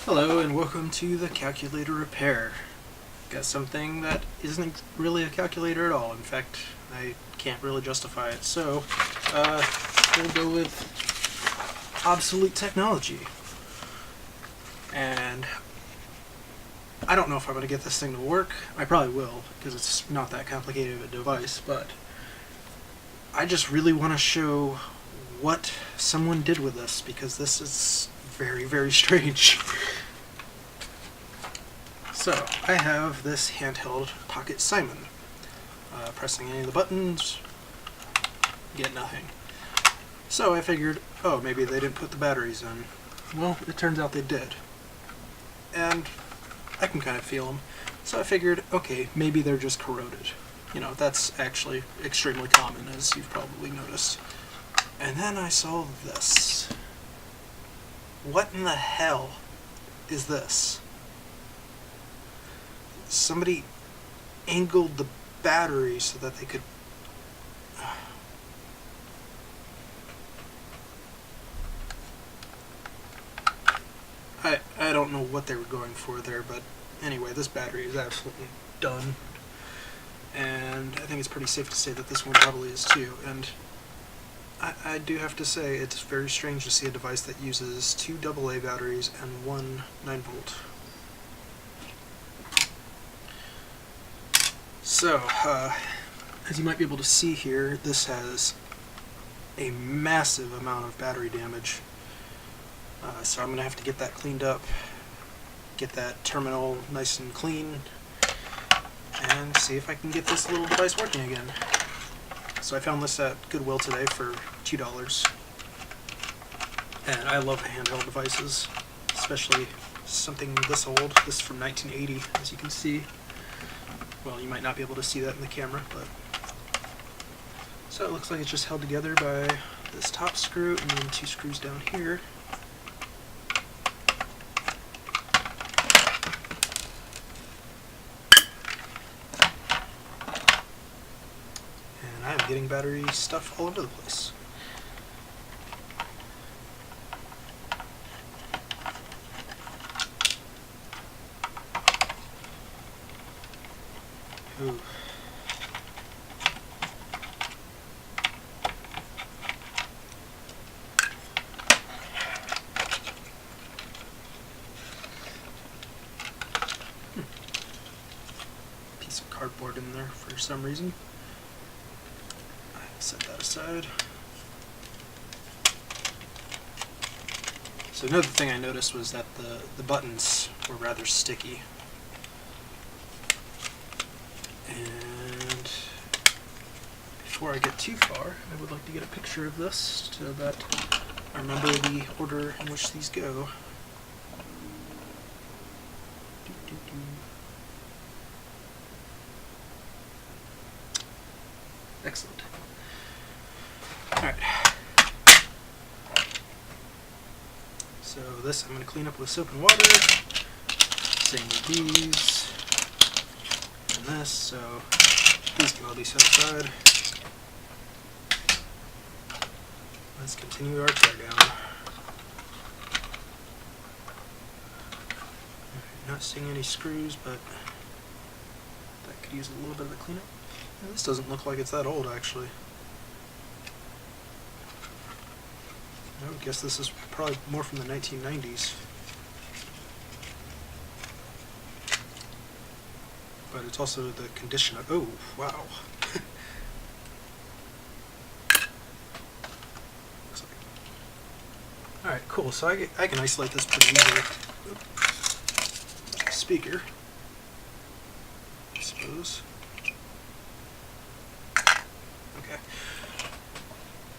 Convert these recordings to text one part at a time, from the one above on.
Hello and welcome to the calculator repair. Got something that isn't really a calculator at all. In fact, I can't really justify it. So, we'll go with obsolete technology. And I don't know if I'm going to get this thing to work. I probably will, because it's not that complicated of a device, but I just really want to show what someone did with this, because this is very, very strange. So, I have this handheld Pocket Simon. Pressing any of the buttons, get nothing. So I figured, oh, maybe they didn't put the batteries in. Well, it turns out they did. And I can kind of feel them. So I figured, okay, maybe they're just corroded. You know, that's actually extremely common, as you've probably noticed. And then I saw this. What in the hell is this? Somebody angled the battery so that they could... I don't know what they were going for there, but anyway, this battery is absolutely done. And I think it's pretty safe to say that this one probably is too. And I do have to say, it's very strange to see a device that uses 2 AA batteries and 1 9-volt. So, as you might be able to see here, this has a massive amount of battery damage. So I'm going to have to get that cleaned up, get that terminal nice and clean, and see if I can get this little device working again. So I found this at Goodwill today for $2. And I love handheld devices, especially something this old. This is from 1980, as you can see. Well, you might not be able to see that in the camera, but... So it looks like it's just held together by this top screw and then 2 screws down here. And I'm getting battery stuff all over the place. Ooh. Piece of cardboard in there for some reason. I'll set that aside. So another thing I noticed was that the buttons were rather sticky. And before I get too far, I would like to get a picture of this so that I remember the order in which these go. Excellent. Alright. So this I'm going to clean up with soap and water. Same with these. And this, so these can all be set aside. Let's continue our teardown. Not seeing any screws, but that could use a little bit of a cleanup. Yeah, this doesn't look like it's that old, actually. I would guess this is probably more from the 1990s. But it's also the condition of... Oh, wow. Alright, cool. So I can isolate this pretty easily. Speaker, I suppose. Okay.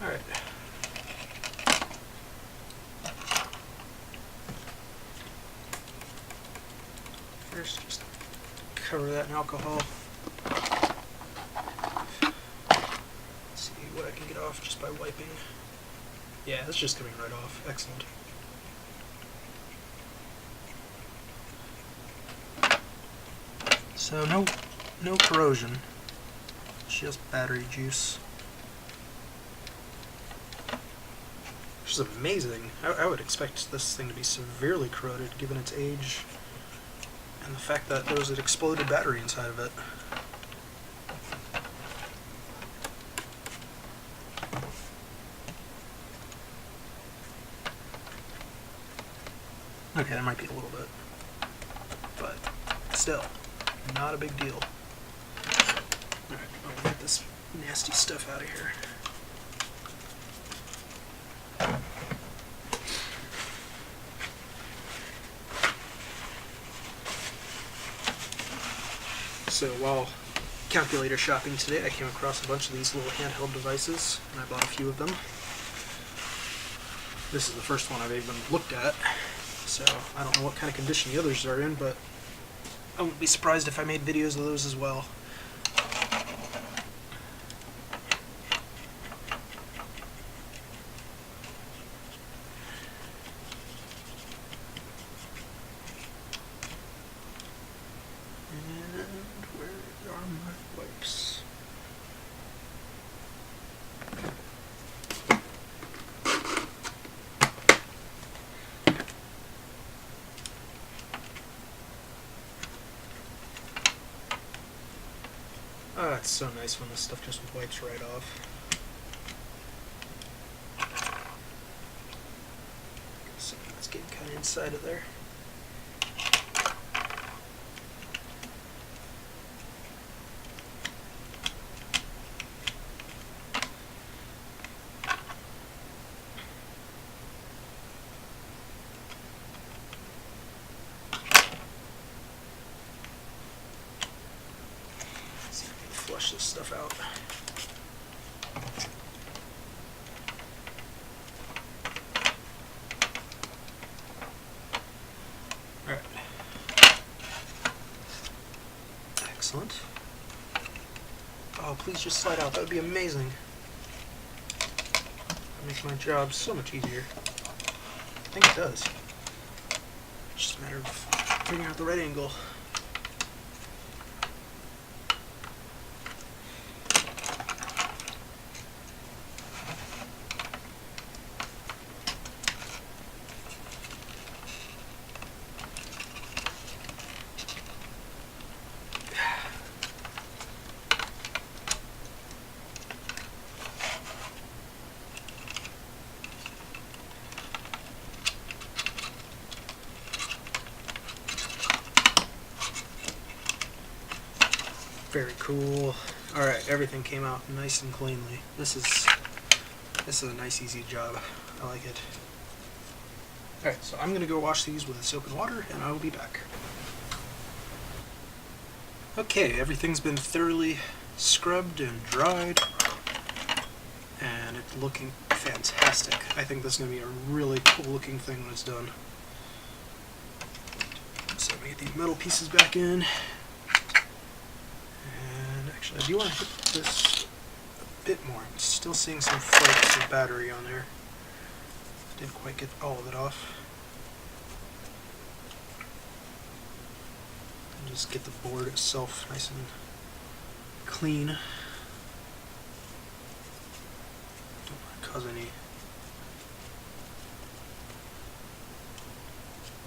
Alright. First, just cover that in alcohol. Let's see what I can get off just by wiping. Yeah, it's just coming right off. Excellent. So no corrosion, just battery juice. is amazing. I would expect this thing to be severely corroded given its age and the fact that there was an exploded battery inside of it. Okay, that might be a little bit, but still, not a big deal. Alright, I'll get this nasty stuff out of here. So while calculator shopping today, I came across a bunch of these little handheld devices, and I bought a few of them. This is the first one I've even looked at, so I don't know what kind of condition the others are in, but I wouldn't be surprised if I made videos of those as well. And where are my wipes? Ah, it's so nice when this stuff just wipes right off. So it's getting kind of inside of there. Flush this stuff out. Alright. Excellent. Oh, please just slide out. That would be amazing. That makes my job so much easier. I think it does. It's just a matter of figuring out the right angle. Very cool. Alright, everything came out nice and cleanly. This is a nice easy job. I like it. Alright, so I'm going to go wash these with soap and water, and I will be back. Okay, everything's been thoroughly scrubbed and dried, and it's looking fantastic. I think this is going to be a really cool looking thing when it's done. So I'm going to get these metal pieces back in. Actually, I do want to hit this a bit more. I'm still seeing some flakes of battery on there. Didn't quite get all of it off. And just get the board itself nice and clean. Don't want to cause any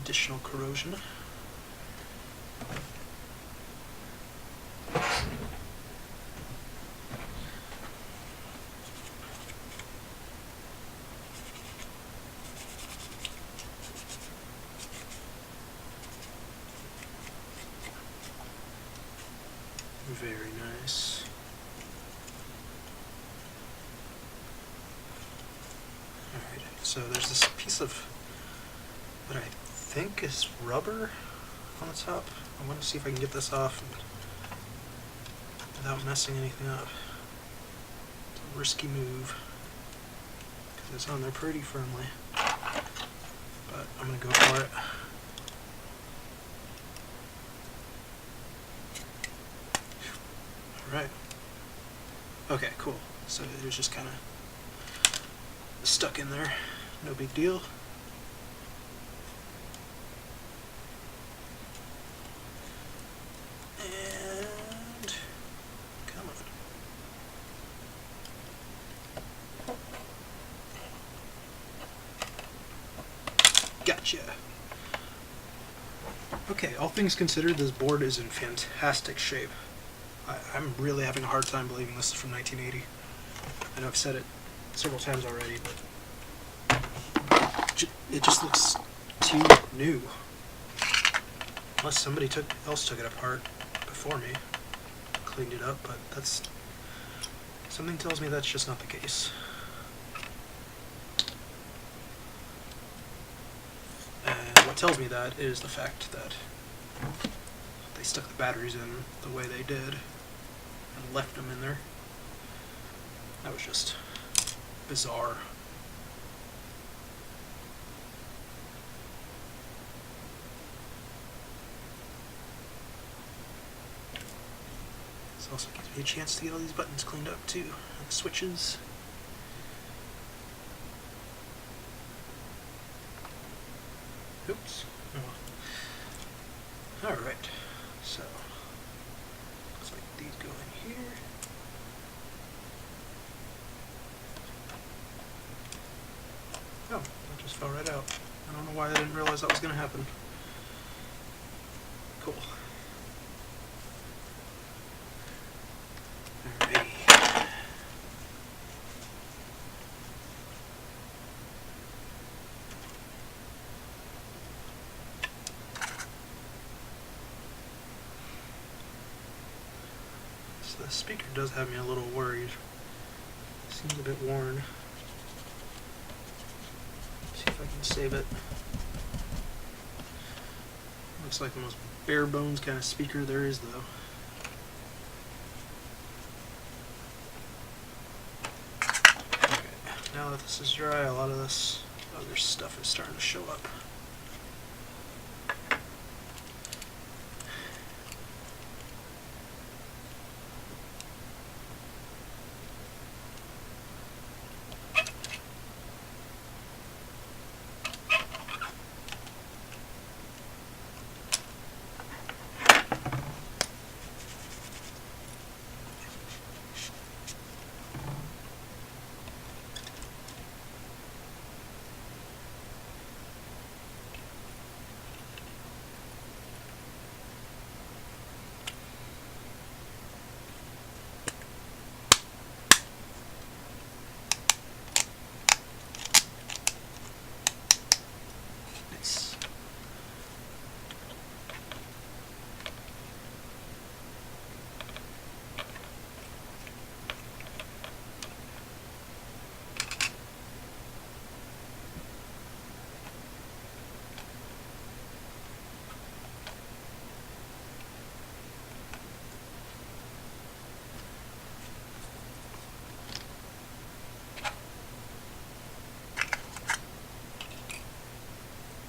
additional corrosion. Very nice. Alright, so there's this piece of what I think is rubber on the top. I want to see if I can get this off without messing anything up. It's a risky move because it's on there pretty firmly, but I'm going to go for it. Right. Okay, cool. So it was just kind of stuck in there. No big deal. And come on. Gotcha. Okay, all things considered, this board is in fantastic shape. I'm really having a hard time believing this is from 1980. I know I've said it several times already, but it just looks too new. Unless somebody else took it apart before me, cleaned it up, but that's... something tells me that's just not the case. And what tells me that is the fact that they stuck the batteries in the way they did and left them in there. That was just bizarre. This also gives me a chance to get all these buttons cleaned up too, and the switches. Oops. Oh. Alright, so looks like these go in here. Oh, that just fell right out. I don't know why I didn't realize that was going to happen. Cool. Alrighty. So the speaker does have me a little worried. Seems a bit worn. See if I can save it. Looks like the most bare bones kind of speaker there is, though. Okay, now that this is dry, a lot of this other stuff is starting to show up. Nice.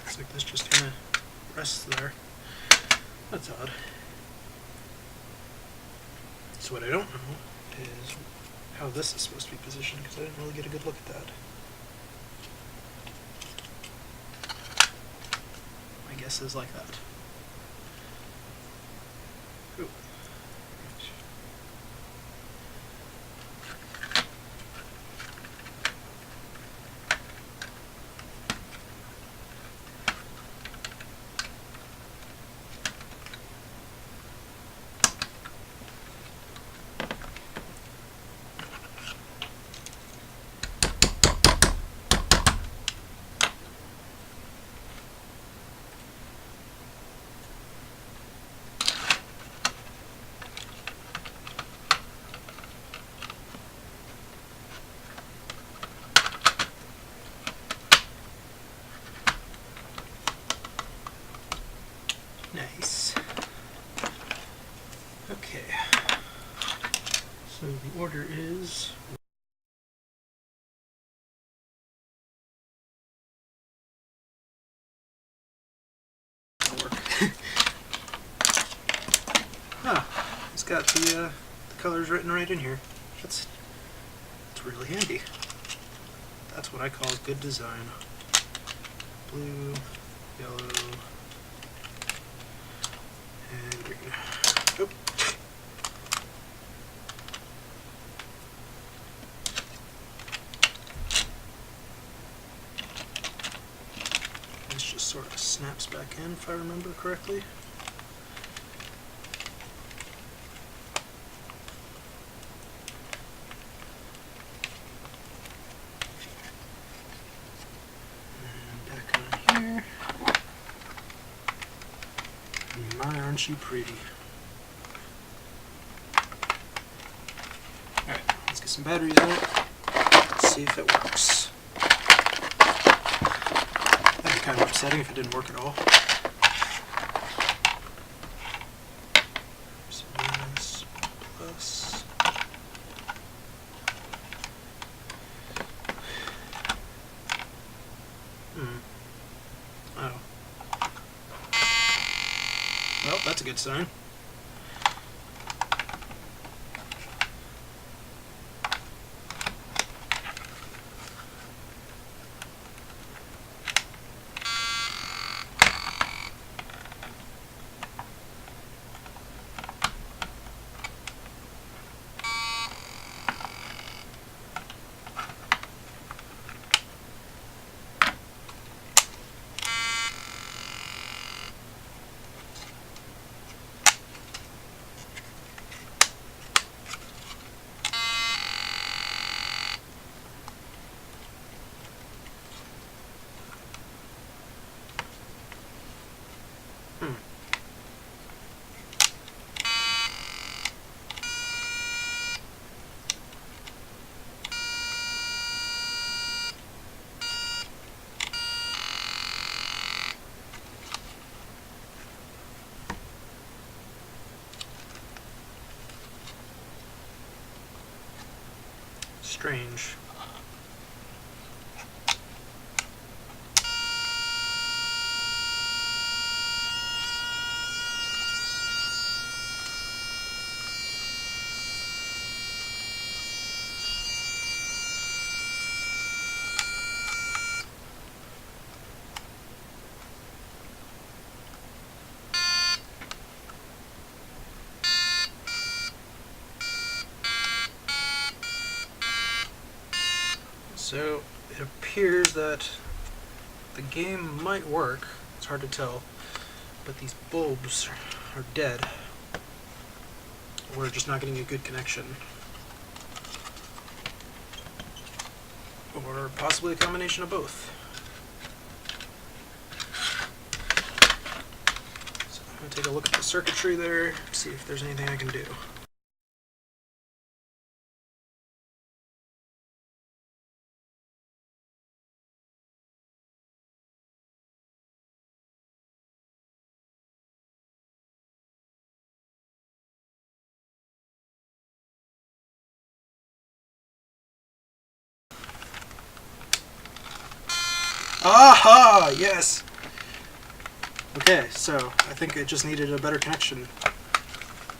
Looks like this just kind of rests there. That's odd. So what I don't know is how this is supposed to be positioned, because I didn't really get a good look at that. My guess is like that. Ooh. Nice. Okay. So the order is... Ah, it's got the colors written right in here. It's really handy. That's what I call good design. Blue, yellow, and green. Oop. This just sort of snaps back in, if I remember correctly. And back on here. My, aren't you pretty? Alright, let's get some batteries in it. Let's see if it works. That'd be kind of upsetting if it didn't work at all. So minus, plus. Oh. Well, that's a good sign. Strange. So it appears that the game might work. It's hard to tell, but these bulbs are dead. We're just not getting a good connection. Or possibly a combination of both. So I'm going to take a look at the circuitry there, see if there's anything I can do. Aha! Yes! Okay, so I think it just needed a better connection.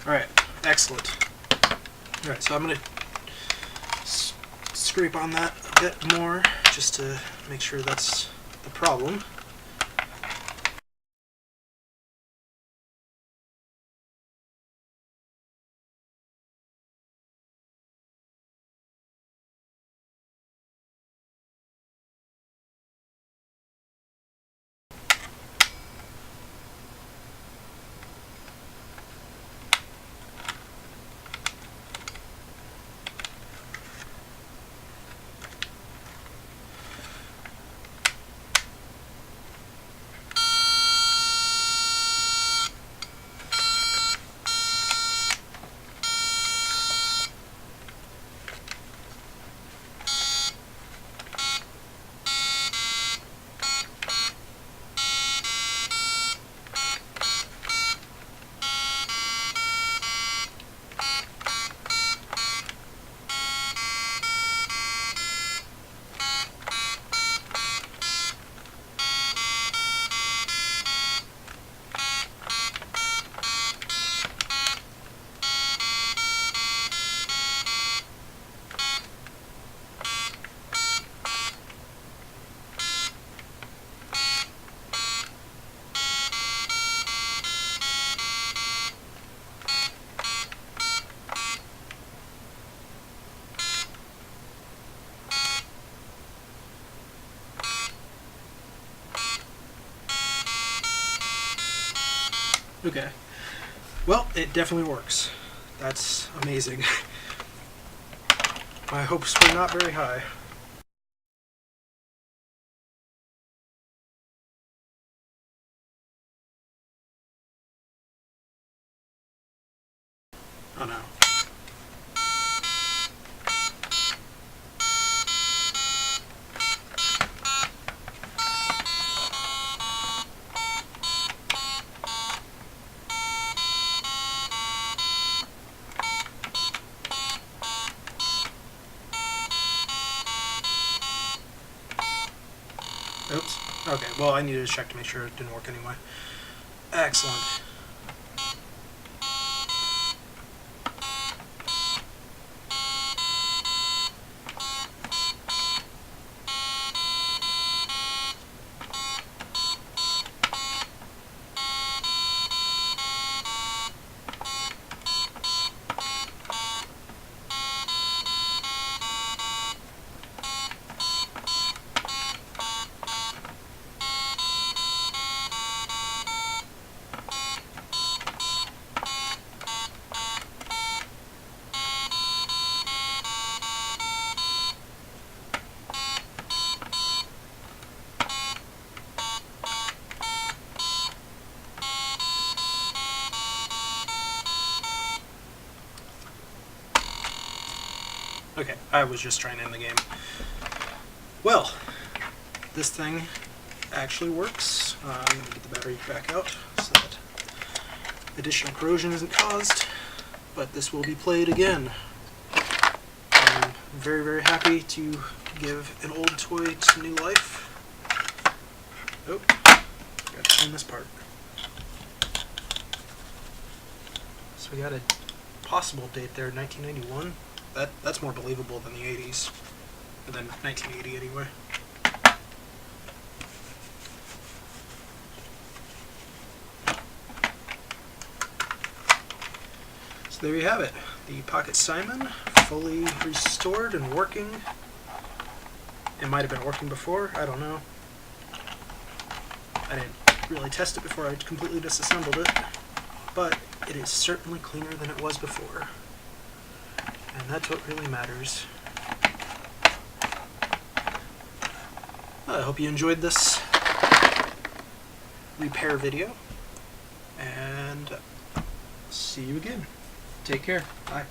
Alright, excellent. Alright, so I'm going to scrape on that a bit more just to make sure that's the problem. Okay. Well, it definitely works. That's amazing. My hopes were not very high. Oh no. Oops. Okay, well, I needed to check to make sure it didn't work anyway. Excellent. Okay, I was just trying to end the game. Well, this thing actually works. I'm going to get the battery back out so that additional corrosion isn't caused, but this will be played again. I'm very, very happy to give an old toy to new life. Oh, got to turn this part. So we got a possible date there, 1991. That's more believable than the 80s, or than 1980 anyway. So there you have it, the Pocket Simon, fully restored and working. It might have been working before, I don't know. I didn't really test it before I completely disassembled it, but it is certainly cleaner than it was before. And that's what really matters. I hope you enjoyed this repair video, and see you again. Take care. Bye.